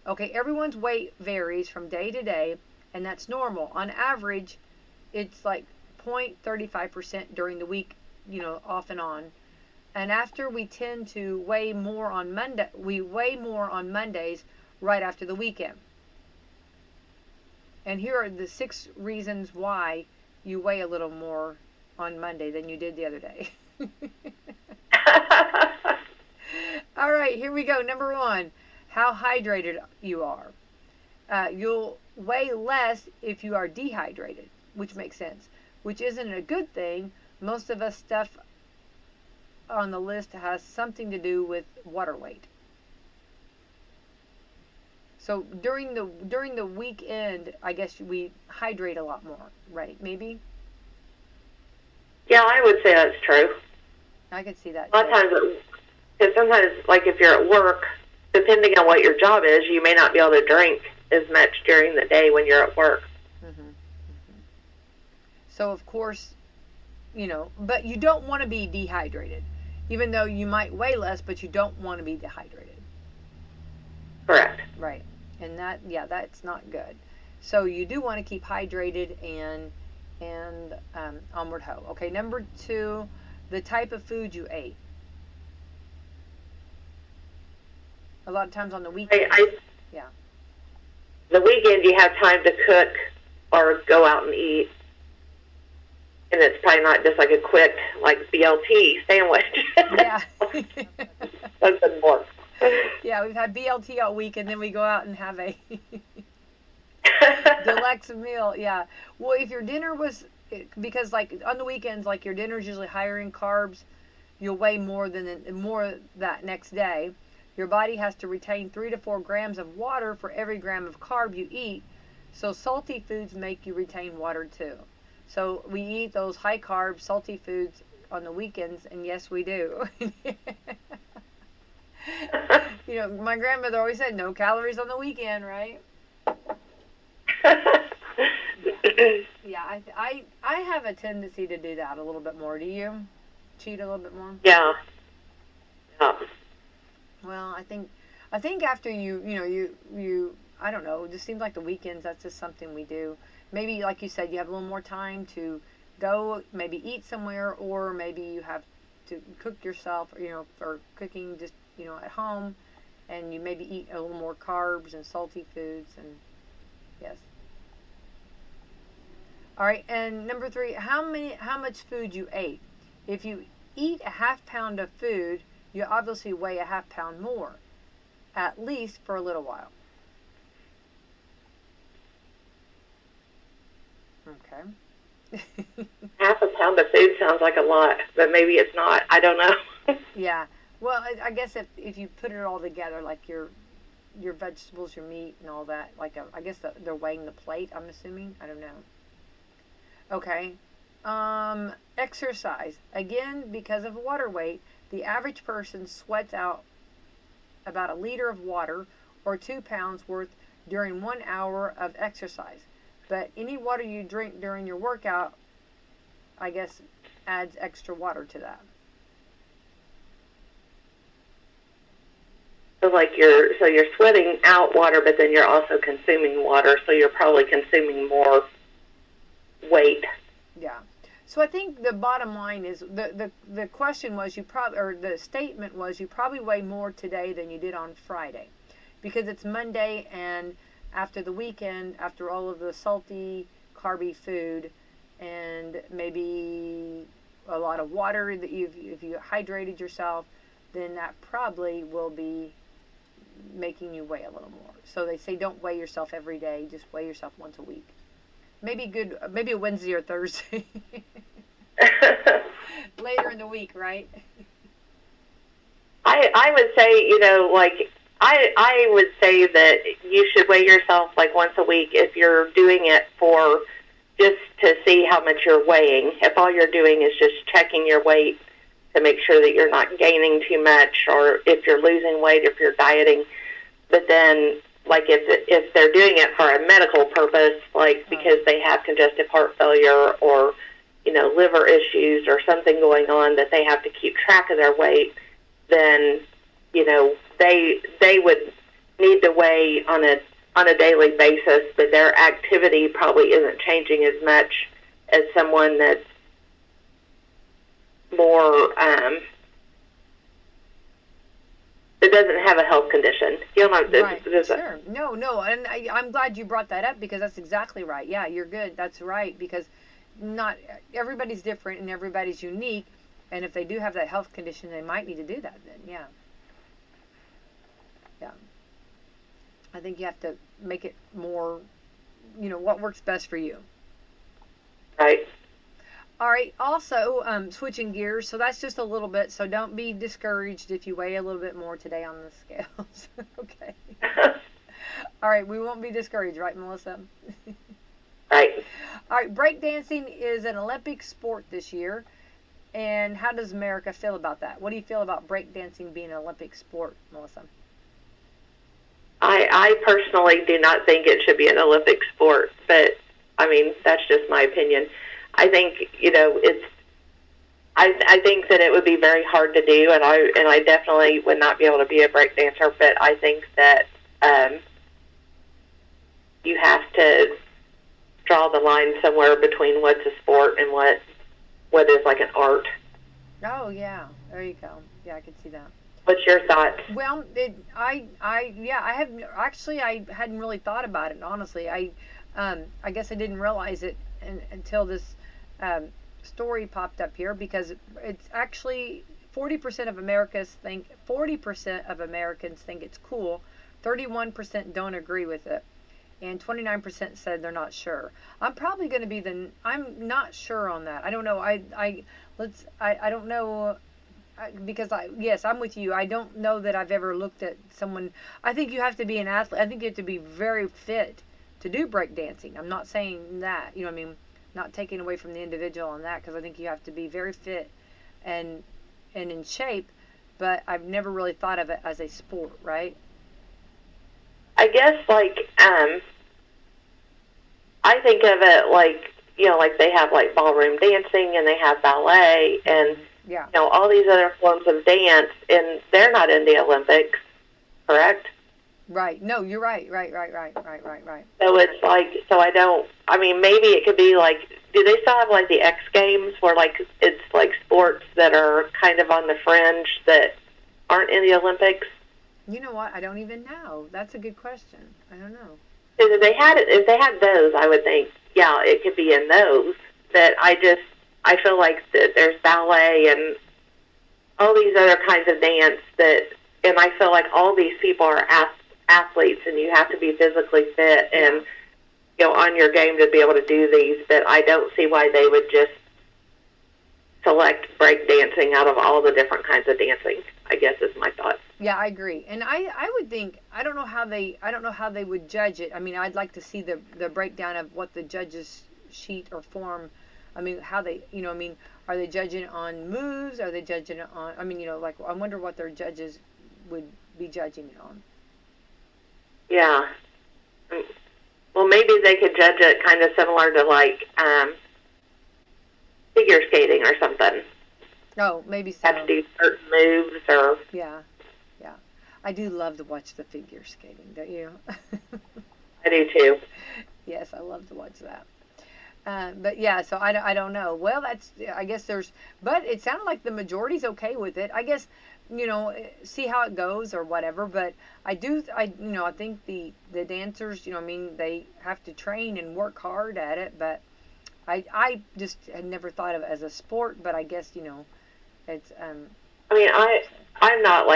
Okay, everyone's weight varies from day to day, and that's normal. On average, it's like 0.35% during the week, off and on. And after we tend to weigh more on Monday, we weigh more on Mondays right after the weekend. And here are the 6 reasons why you weigh a little more on Monday than you did the other day. All right, here we go. Number 1, how hydrated you are. You'll weigh less if you are dehydrated, which makes sense, which isn't a good thing. Most of us stuff on the list has something to do with water weight. So during the weekend, I guess we hydrate a lot more, right? Maybe. Yeah, I would say that's true. I could see that. A lot of times, because sometimes, like if you're at work, depending on what your job is, you may not be able to drink as much during the day when you're at work. So of course, but you don't want to be dehydrated, even though you might weigh less, but you don't want to be dehydrated. Correct. Right. And that's not good. So you do want to keep hydrated and onward ho. Okay, number 2, the type of food you ate. A lot of times on the weekend. Yeah. The weekend you have time to cook or go out and eat. And it's probably not just like a quick, like, BLT sandwich. Yeah. Something more. Yeah, we've had BLT all week, and then we go out and have a deluxe meal. Yeah. Well, if your dinner was, because like on the weekends, like your dinner is usually higher in carbs, you'll weigh more that next day. Your body has to retain 3 to 4 grams of water for every gram of carb you eat. So salty foods make you retain water too. So we eat those high carb, salty foods on the weekends, and yes, we do. My grandmother always said no calories on the weekend, right? Yeah, I have a tendency to do that a little bit more. Do you? Cheat a little bit more? Yeah. Well, I think after you I don't know, it just seems like the weekends, that's just something we do. Maybe, like you said, you have a little more time to go, maybe eat somewhere, or maybe you have to cook yourself, or cooking just, at home, and you maybe eat a little more carbs and salty foods, and yes. All right, and number 3, how much food you ate. If you eat a ½ pound of food, you obviously weigh a ½ pound more, at least for a little while. Okay. ½ pound of food sounds like a lot, but maybe it's not. I don't know. Yeah. Well, I guess if you put it all together, like your vegetables, your meat, and all that, like I guess they're weighing the plate, I'm assuming. I don't know. Okay. Exercise. Again, because of water weight, the average person sweats out about 1 liter of water, or 2 pounds worth, during 1 hour of exercise. But any water you drink during your workout, I guess, adds extra water to that. So you're sweating out water, but then you're also consuming water, so you're probably consuming more weight. Yeah. So I think the bottom line is the question was the statement was you probably weigh more today than you did on Friday, because it's Monday, and after the weekend, after all of the salty, carby food, and maybe a lot of water that if you hydrated yourself, then that probably will be making you weigh a little more. So they say don't weigh yourself every day, just weigh yourself once a week. Maybe a Wednesday or Thursday. Later in the week, right? I would say, I would say that you should weigh yourself like once a week if you're doing it for just to see how much you're weighing. If all you're doing is just checking your weight to make sure that you're not gaining too much, or if you're losing weight, if you're dieting. But then, like if they're doing it for a medical purpose, like because they have congestive heart failure or, liver issues or something going on that they have to keep track of their weight, then, they would need to weigh on a daily basis, but their activity probably isn't changing as much as someone that's more that doesn't have a health condition. Right. Sure. No, and I'm glad you brought that up, because that's exactly right. Yeah, you're good. That's right, because not everybody's different and everybody's unique, and if they do have that health condition, they might need to do that then. Yeah. Yeah. I think you have to make it more, what works best for you. Right. All right. Also, switching gears. So that's just a little bit. So don't be discouraged if you weigh a little bit more today on the scales. Okay. All right, we won't be discouraged, right, Melissa? Right. All right, breakdancing is an Olympic sport this year. And how does America feel about that? What do you feel about breakdancing being an Olympic sport, Melissa? I personally do not think it should be an Olympic sport, but I mean, that's just my opinion. I think, I think that it would be very hard to do, and I definitely would not be able to be a break dancer, but I think that you have to draw the line somewhere between what's a sport and what is like an art. Oh, yeah. There you go. Yeah, I could see that. What's your thoughts? Well, I hadn't really thought about it, honestly. I guess I didn't realize it until this story popped up here, because it's actually 40% of Americans think it's cool, 31% don't agree with it, and 29% said they're not sure. I'm probably going to be I'm not sure on that. I don't know. I don't know. Because I'm with you. I don't know that I've ever looked at someone. I think you have to be an athlete. I think you have to be very fit to do breakdancing. I'm not saying that, I mean, not taking away from the individual on that, because I think you have to be very fit and in shape. But I've never really thought of it as a sport, right? I guess I think of it like they have like ballroom dancing and they have ballet and. Yeah. All these other forms of dance, and they're not in the Olympics, correct? Right. No, you're right. Right. So it's maybe it could be like, do they still have like the X Games where like it's like sports that are kind of on the fringe that aren't in the Olympics? You know what? I don't even know. That's a good question. I don't know. If they had those, I would think, yeah, it could be in those. But I feel like that there's ballet and all these other kinds of dance and I feel like all these people are athletes, and you have to be physically fit and on your game to be able to do these. But I don't see why they would just select break dancing out of all the different kinds of dancing, I guess is my thought. Yeah, I agree. And I would think, I don't know how they would judge it. I mean, I'd like to see the breakdown of what the judges sheet or form. I mean, how they, are they judging on moves? Are they judging it on, I wonder what their judges would be judging it on. Yeah. Well, maybe they could judge it kind of similar to figure skating or something. Oh, maybe so. Have to do certain moves or. Yeah. I do love to watch the figure skating, don't you? I do too. Yes, I love to watch that. But yeah, so I don't know. Well, I guess but it sounded like the majority's okay with it. I guess, see how it goes or whatever. But I think the dancers, they have to train and work hard at it. But I just had never thought of it as a sport. But I guess, it's. I'm not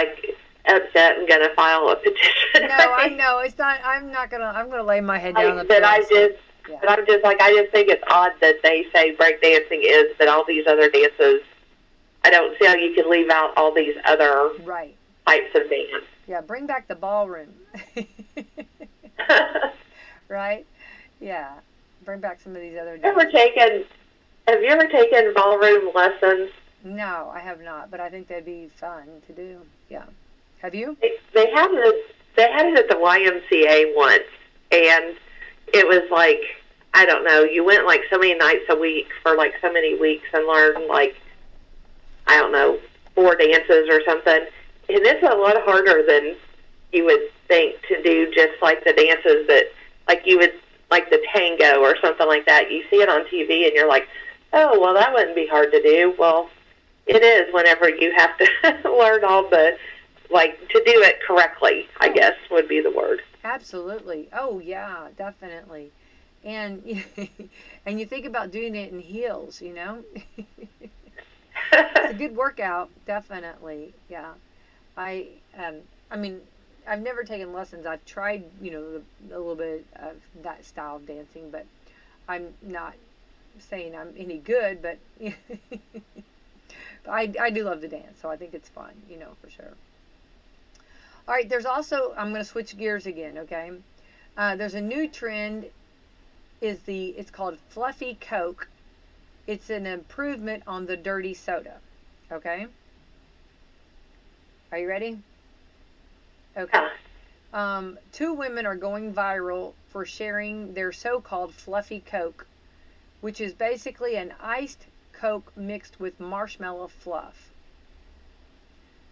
upset and gonna file a petition. No, I know it's not. I'm gonna lay my head down. But I'm just I just think it's odd that they say breakdancing is, but all these other dances, I don't see how you can leave out all these other types of dance. Yeah, bring back the ballroom. Right? Yeah, bring back some of these other dances. Have you ever taken ballroom lessons? No, I have not, but I think that'd be fun to do. Yeah. Have you? They had it at the YMCA once, and it was I don't know, you went so many nights a week for so many weeks and learned I don't know, 4 dances or something. And it's a lot harder than you would think to do just the dances that you would the tango or something like that. You see it on TV and you're like, oh, well, that wouldn't be hard to do. Well, it is whenever you have to learn all the to do it correctly, I guess would be the word. Absolutely. Oh, yeah, definitely. And and you think about doing it in heels, It's a good workout, definitely. Yeah. I've never taken lessons. I've tried, a little bit of that style of dancing, but I'm not saying I'm any good, but I do love to dance, so I think it's fun, for sure. All right, there's also, I'm going to switch gears again, okay? There's a new trend. It's called Fluffy Coke. It's an improvement on the dirty soda. Okay. Are you ready? Okay. Two women are going viral for sharing their so-called Fluffy Coke, which is basically an iced Coke mixed with marshmallow fluff.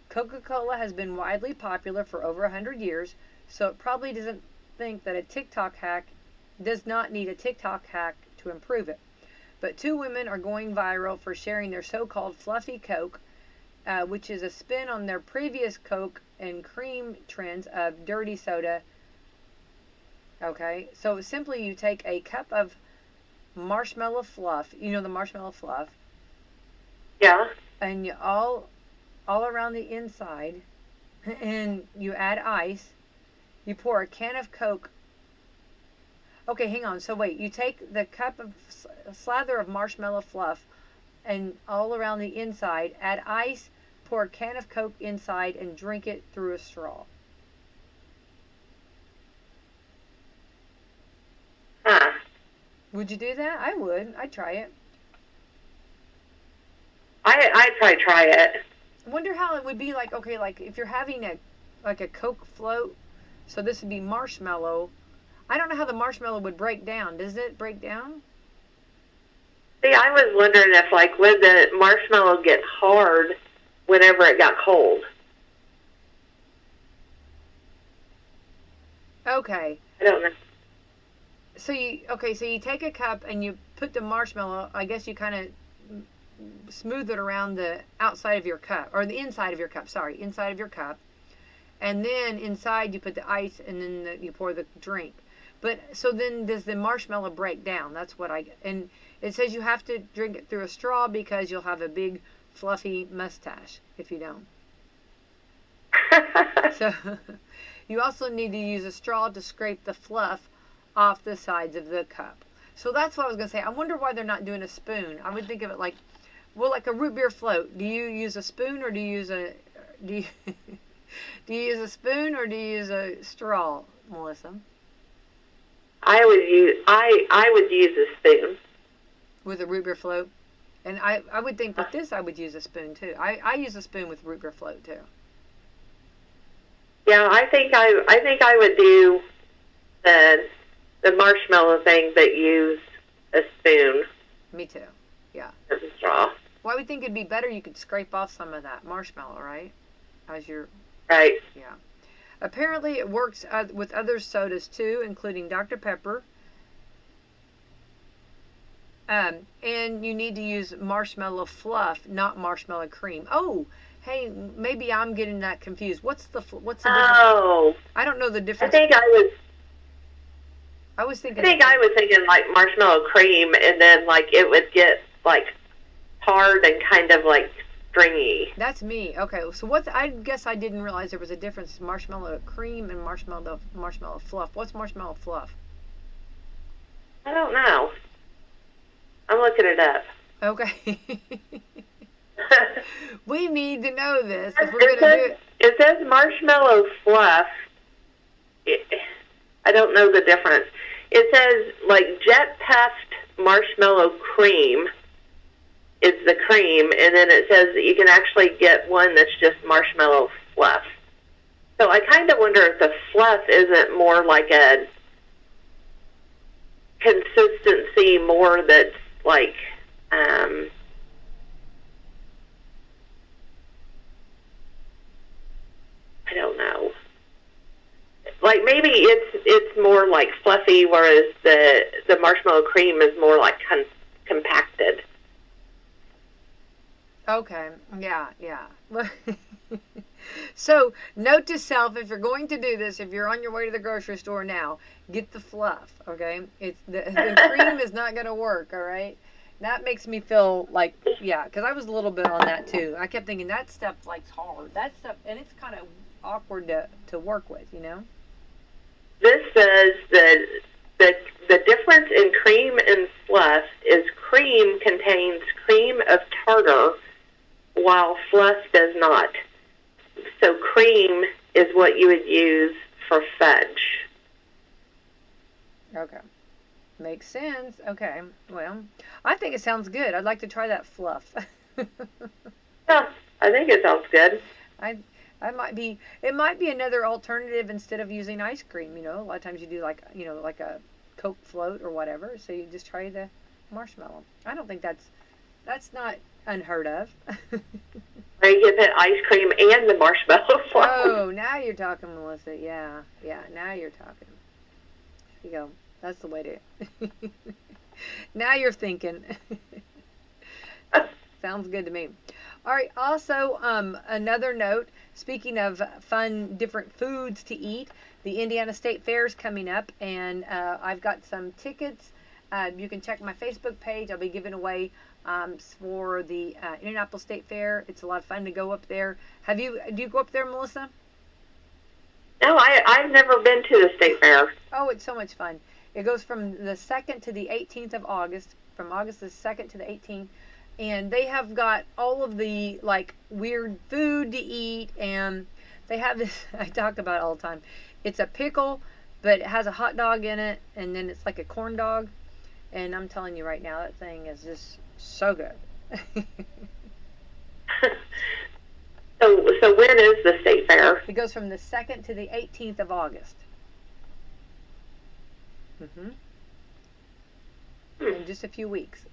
Coca-Cola has been widely popular for over 100 years, so it probably doesn't think that does not need a TikTok hack to improve it. But two women are going viral for sharing their so-called Fluffy Coke, which is a spin on their previous Coke and cream trends of dirty soda. Okay, so simply you take a cup of marshmallow fluff, you know the marshmallow fluff. Yeah. And you all around the inside, and you add ice. You pour a can of Coke. Okay, hang on. So wait, you take the cup of slather of marshmallow fluff, and all around the inside, add ice. Pour a can of Coke inside and drink it through a straw. Huh. Would you do that? I would. I'd try it. I'd probably try it. I wonder how it would be like, okay, like if you're having a Coke float, so this would be marshmallow. I don't know how the marshmallow would break down. Does it break down? See, I was wondering if, like, would the marshmallow get hard whenever it got cold? Okay. I don't know. So you take a cup and you put the marshmallow, I guess you kind of smooth it around the outside of your cup, or the inside of your cup, inside of your cup. And then inside you put the ice, and then you pour the drink. But, so then does the marshmallow break down? That's what and it says you have to drink it through a straw because you'll have a big fluffy mustache if you don't. So you also need to use a straw to scrape the fluff off the sides of the cup. So that's what I was going to say. I wonder why they're not doing a spoon. I would think of it like, well, like a root beer float. Do you use a spoon, or do you use a do you use a spoon, or do you use a straw, Melissa? I would use a spoon With a root beer float. And I would think with this I would use a spoon too. I use a spoon with root beer float too. Yeah, I think I would do the marshmallow thing, but use a spoon. Me too. Yeah. As a straw. Well, I would think it'd be better you could scrape off some of that marshmallow, right? As your Right. Yeah. Apparently it works with other sodas too, including Dr. Pepper. And you need to use marshmallow fluff, not marshmallow cream. Oh, hey, maybe I'm getting that confused. What's the difference? Oh. I don't know the difference. I was thinking like marshmallow cream, and then like it would get like hard and kind of like stringy. That's me. Okay, so I guess I didn't realize there was a difference: marshmallow cream and marshmallow fluff. What's marshmallow fluff? I don't know. I'm looking it up. Okay. We need to know this if we're going to do it. It says marshmallow fluff. I don't know the difference. It says like jet puffed marshmallow cream is the cream, and then it says that you can actually get one that's just marshmallow fluff. So I kind of wonder if the fluff isn't more like a consistency more that's like I don't know. Like maybe it's more like fluffy, whereas the marshmallow cream is more like compacted. Okay. Yeah. So, note to self: if you're going to do this, if you're on your way to the grocery store now, get the fluff. Okay, the cream is not going to work. All right. That makes me feel like, yeah, because I was a little bit on that too. I kept thinking that stuff like's hard. That stuff, and it's kind of awkward to work with, you know. This says that the difference in cream and fluff is cream contains cream of tartar, while fluff does not. So cream is what you would use for fudge. Okay. Makes sense. Okay. Well, I think it sounds good. I'd like to try that fluff. Yeah, I think it sounds good. I I might be it might be another alternative instead of using ice cream, you know. A lot of times you do like, you know, like a Coke float or whatever, so you just try the marshmallow. I don't think that's not unheard of. Or you can put ice cream and the marshmallow float. Oh, now you're talking, Melissa. Yeah. Yeah, now you're talking. There you go. That's the way to Now you're thinking. Sounds good to me. All right. Also, another note. Speaking of fun, different foods to eat, the Indiana State Fair is coming up, and I've got some tickets. You can check my Facebook page. I'll be giving away for the Indianapolis State Fair. It's a lot of fun to go up there. Do you go up there, Melissa? No, I've never been to the State Fair. Oh, it's so much fun. It goes from the 2nd to the 18th of August, from August the 2nd to the 18th. And they have got all of the, like, weird food to eat. And they have this, I talk about it all the time. It's a pickle, but it has a hot dog in it. And then it's like a corn dog. And I'm telling you right now, that thing is just so good. So when is the State Fair? It goes from the 2nd to the 18th of August. In just a few weeks.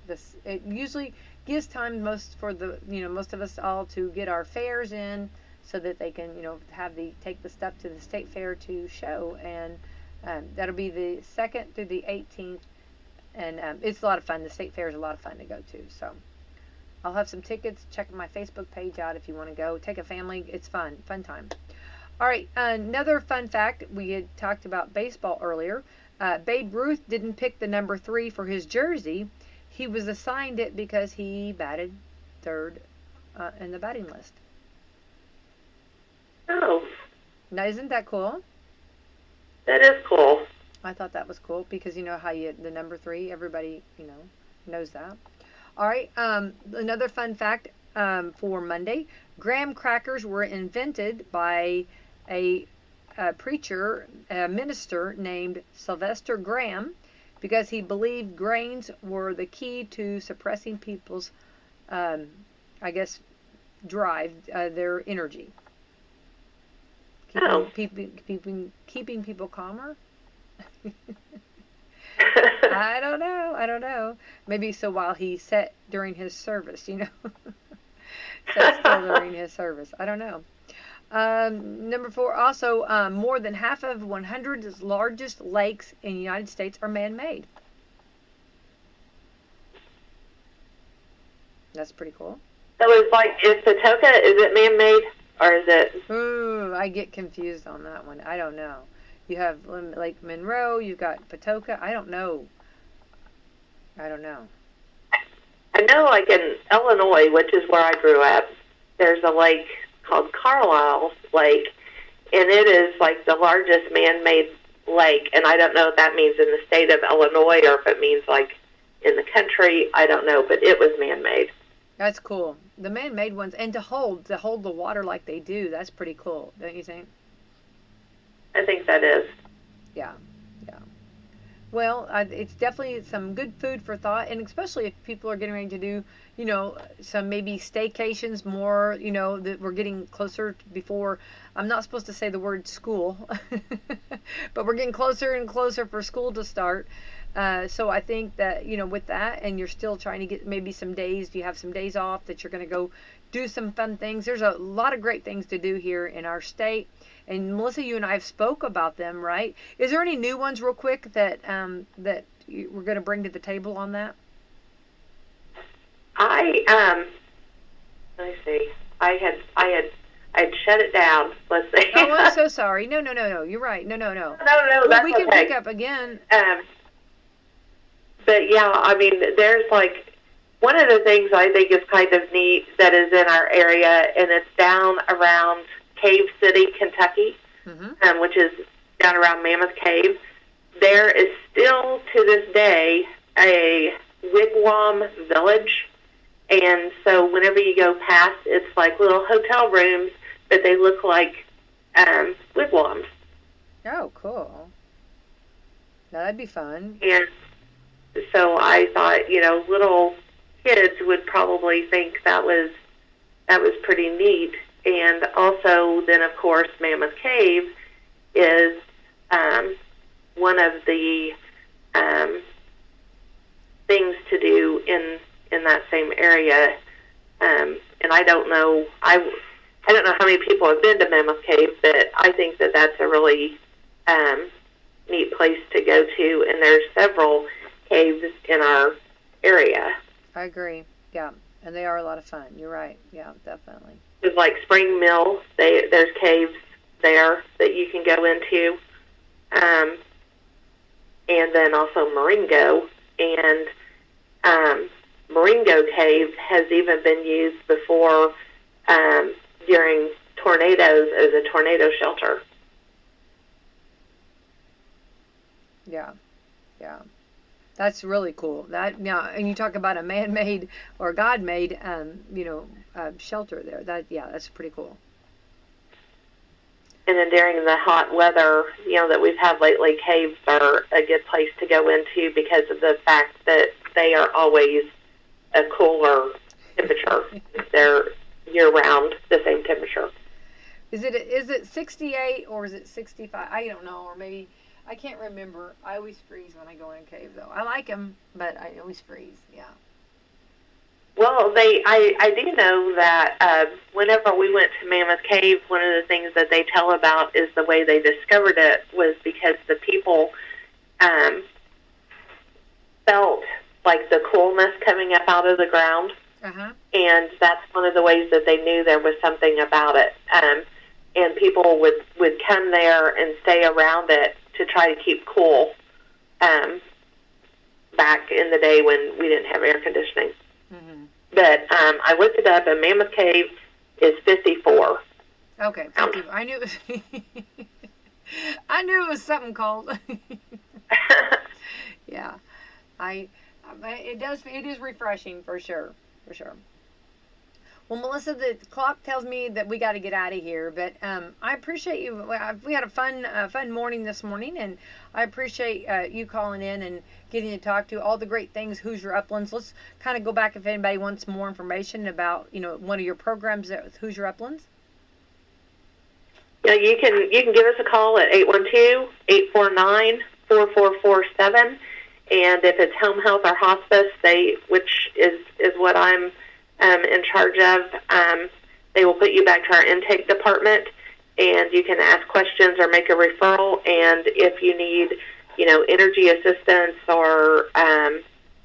It usually gives time most of us all to get our fares in, so that they can, take the stuff to the State Fair to show, and that'll be the 2nd through the 18th, and it's a lot of fun. The State Fair is a lot of fun to go to. So I'll have some tickets. Check my Facebook page out if you want to go. Take a family. It's fun time. All right, another fun fact. We had talked about baseball earlier. Babe Ruth didn't pick the number 3 for his jersey. He was assigned it because he batted third in the batting list. Oh. Now, isn't that cool? That is cool. I thought that was cool because you know how the number 3, everybody, knows that. All right, another fun fact for Monday. Graham crackers were invented by a preacher, a minister named Sylvester Graham, because he believed grains were the key to suppressing people's, drive, their energy. Keeping people calmer. I don't know. Maybe so while he sat during his service, sat still during his service. I don't know. Number 4, also, more than half of 100's largest lakes in the United States are man-made. That's pretty cool. So it's like, is Patoka, is it man-made, or is it? Ooh, I get confused on that one. I don't know. You have Lake Monroe, you've got Patoka. I don't know. I know, like in Illinois, which is where I grew up, there's a lake called Carlisle Lake, and it is like the largest man-made lake, and I don't know if that means in the state of Illinois or if it means like in the country. I don't know, but it was man-made. That's cool. The man-made ones, and to hold the water like they do, that's pretty cool, don't you think? I think that is. Yeah. Well, it's definitely some good food for thought, and especially if people are getting ready to do, some maybe staycations more, that we're getting closer before. I'm not supposed to say the word school, but we're getting closer and closer for school to start. So I think that, with that, and you're still trying to get maybe some days, you have some days off that you're going to go do some fun things. There's a lot of great things to do here in our state. And Melissa, you and I have spoke about them, right? Is there any new ones real quick that we're going to bring to the table on that? Let me see. I had shut it down. Let's see. Oh, I'm so sorry. No. You're right. No. No, Well, that's we can okay. pick up again. But yeah, I mean, there's like one of the things I think is kind of neat that is in our area, and it's down around Cave City, Kentucky, which is down around Mammoth Cave. There is still to this day a wigwam village, and so whenever you go past, it's like little hotel rooms, but they look like wigwams. Oh, cool. Yeah, that'd be fun. And so I thought, little kids would probably think that was pretty neat. And also, then of course, Mammoth Cave is one of the things to do in that same area. And I don't know how many people have been to Mammoth Cave, but I think that that's a really neat place to go to. And there's several caves in our area. I agree. Yeah, and they are a lot of fun. You're right. Yeah, definitely. There's like Spring Mill. There's caves there that you can go into, and then also Marengo. And Marengo Cave has even been used before during tornadoes as a tornado shelter. Yeah, yeah. That's really cool. That now, and you talk about a man-made or God-made, shelter there. That's pretty cool. And then during the hot weather, that we've had lately, caves are a good place to go into because of the fact that they are always a cooler temperature. They're year-round the same temperature. Is it 68 or is it 65? I don't know, or maybe. I can't remember. I always freeze when I go in a cave, though. I like them, but I always freeze. Yeah. Well, I do know that whenever we went to Mammoth Cave, one of the things that they tell about is the way they discovered it was because the people felt like the coolness coming up out of the ground, and that's one of the ways that they knew there was something about it. And people would come there and stay around it to try to keep cool back in the day when we didn't have air conditioning. Mm-hmm. But I looked it up, and Mammoth Cave is 54. Okay, 54. I knew it was I knew it was something cold. Yeah. It is refreshing for sure. For sure. Well, Melissa, the clock tells me that we got to get out of here, but I appreciate you. We had a fun morning this morning, and I appreciate you calling in and getting to talk to all the great things Hoosier Uplands. Let's kind of go back if anybody wants more information about one of your programs at Hoosier Uplands. Yeah, you can give us a call at 812-849-4447, and if it's home health or hospice, which is what I'm in charge of, they will put you back to our intake department, and you can ask questions or make a referral. And if you need, energy assistance or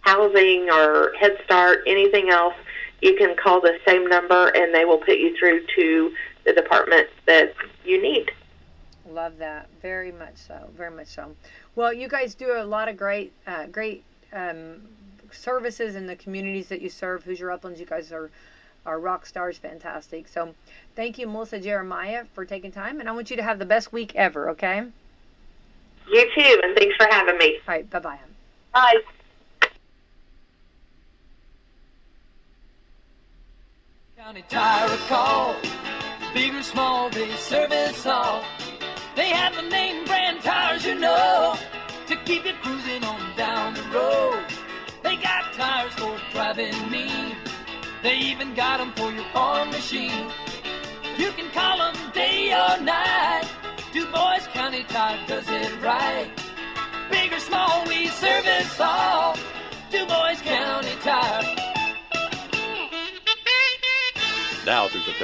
housing or Head Start, anything else, you can call the same number, and they will put you through to the department that you need. Love that. Very much so. Very much so. Well, you guys do a lot of great services in the communities that you serve. Hoosier Uplands, you guys are rock stars, fantastic. So thank you, Melissa Jeremiah, for taking time, and I want you to have the best week ever, okay? You too, and thanks for having me. All right, bye-bye. Bye. County Tire call, big or small, they service all. They have the name brand tires, to keep you cruising on down the road. They got tires for driving me. They even got them for your farm machine. You can call them day or night. Du Bois County Tire does it right. Big or small, we service all. Du Bois County Tire. Now through September